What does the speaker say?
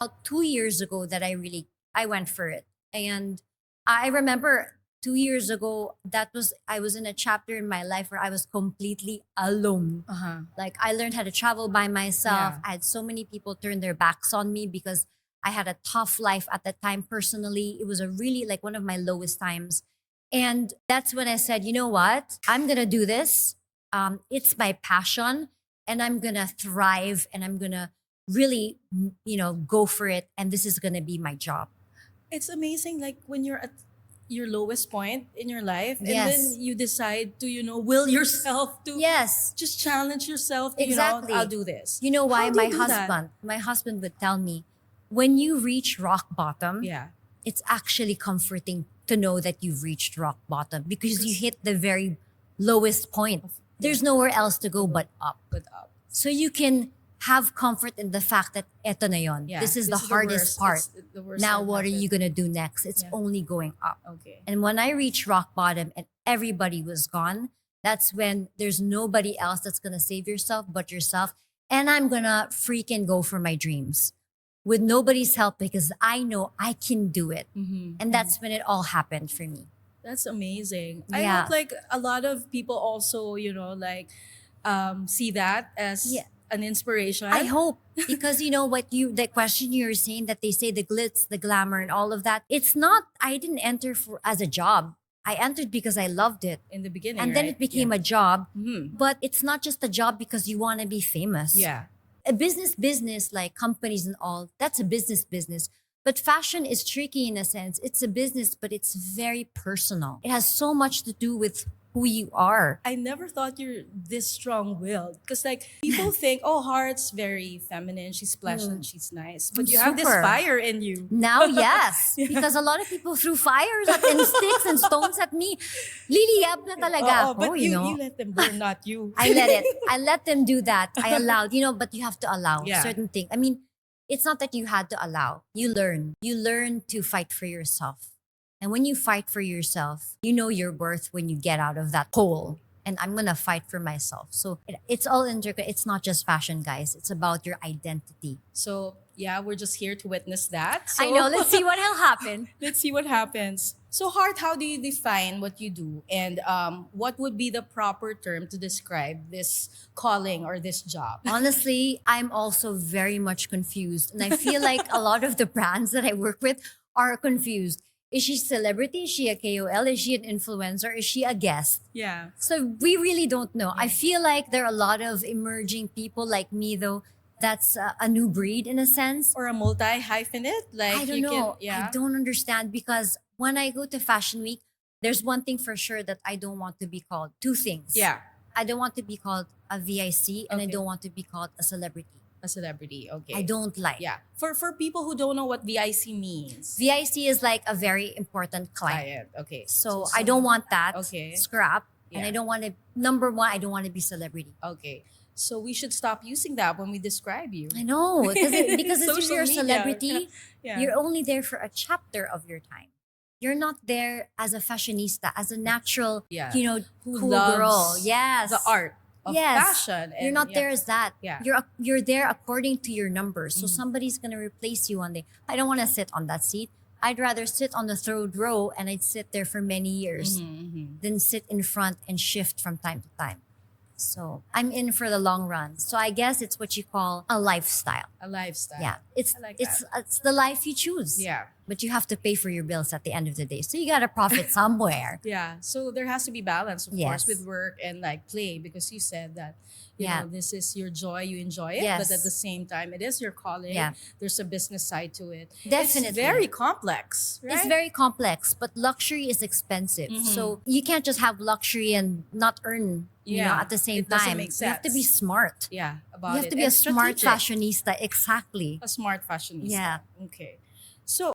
about 2 years ago that I went for it. And I remember 2 years ago, I was in a chapter in my life where I was completely alone. Like I learned how to travel by myself. Yeah. I had so many people turn their backs on me because I had a tough life at the time personally. It was a really like one of my lowest times. And that's when I said, you know what? I'm gonna do this. It's my passion and I'm gonna thrive and I'm gonna really, go for it. And this is gonna be my job. It's amazing, like when you're at your lowest point in your life, and then Yes. you decide to, will yourself to Yes. just challenge yourself to, Exactly. I'll do this. You know why? How do you do that? My husband would tell me, when you reach rock bottom, Yeah. it's actually comforting to know that you've reached rock bottom because you hit the very lowest point. There's nowhere else to go but up. But up. So you can have comfort in the fact that eto na yon. Yeah, This is the this is the hardest worst. part. It's the worst Now that what are happened. you going to do next? It's Yeah. only going up. Okay. And when I reached rock bottom and everybody was gone, that's when there's nobody else that's going to save yourself but yourself. And I'm going to freaking go for my dreams with nobody's help because I know I can do it. And that's when it all happened for me. That's amazing. I Yeah. hope like a lot of people also, see that as Yeah. an inspiration. I hope because you know what the question you're saying that they say the glitz, the glamour, and all of that. It's not. I didn't enter for as a job. I entered because I loved it, in the beginning, and then right? it became Yeah. a job. Mhm. But it's not just a job because you want to be famous. Yeah. A business like companies and all. That's a business. But fashion is tricky in a sense. It's a business, but it's very personal. It has so much to do with who you are. I never thought you're this strong-willed because like people think, oh, Heart's very feminine, she's pleasant, she's nice, but you have this Super. fire in you. Now, yes. Because a lot of people threw fires and sticks and stones at me. Liliyab na talaga Oo, ako, but you you, know. you let them burn, not you. I let them do that. I allowed, but you have to allow Yeah. certain things. I mean, it's not that you had to allow. You learn. You learn to fight for yourself. And when you fight for yourself, you know your worth when you get out of that hole. And I'm going to fight for myself. So it's all intricate. It's not just fashion, guys. It's about your identity. So yeah, we're just here to witness that. I So know. Let's see what will happen. let's see what happens. So Heart, how do you define what you do, and what would be the proper term to describe this calling or this job? Honestly, I'm also very much confused. And I feel like a lot of the brands that I work with are confused. Is she celebrity? Is she a KOL? Is she an influencer? Is she a guest? Yeah. So we really don't know. I feel like there are a lot of emerging people like me, though. That's a new breed in a sense. Or a multi-hyphenate? Like I don't you know. Can, yeah. I don't understand because when I go to Fashion Week, there's one thing for sure that I don't want to be called. Two things. Yeah. I don't want to be called a VIC and I Okay. don't want to be called a celebrity. A celebrity. Okay. I don't like. Yeah. For people who don't know what VIC means. VIC is like a very important client. Client. Okay. So I don't want that. Okay. Scrap. And Yeah. I don't want to, number one, I don't want to be celebrity. Okay. So we should stop using that when we describe you. I know. Because if Social you're a media. celebrity, Yeah. you're only there for a chapter of your time. You're not there as a fashionista, as a natural, Yeah. Who cool loves girl. Yes. the art of Yes. fashion. You're not there as that. Yeah. You're there according to your numbers. So Mhm. somebody's gonna replace you one day. I don't want to sit on that seat. I'd rather sit on the third row and I'd sit there for many years than sit in front and shift from time to time. So I'm in for the long run. So I guess it's what you call a lifestyle. A lifestyle. Yeah, it's I like it's the life you choose. Yeah. But you have to pay for your bills at the end of the day. So you gotta profit somewhere. Yeah. So there has to be balance, of Yes. course, with work and like play, because you said that, Yeah. this is your joy, you enjoy it, Yes. but at the same time, it is your calling. Yeah. There's a business side to it. It's Definitely. very complex, right? It's very complex, but luxury is expensive. So you can't just have luxury and not earn, Yeah, at the same it doesn't time. make You have to be sense. smart. yeah, about You have it. to be And a smart strategic. fashionista. Exactly. A smart fashionista. Yeah. Okay. So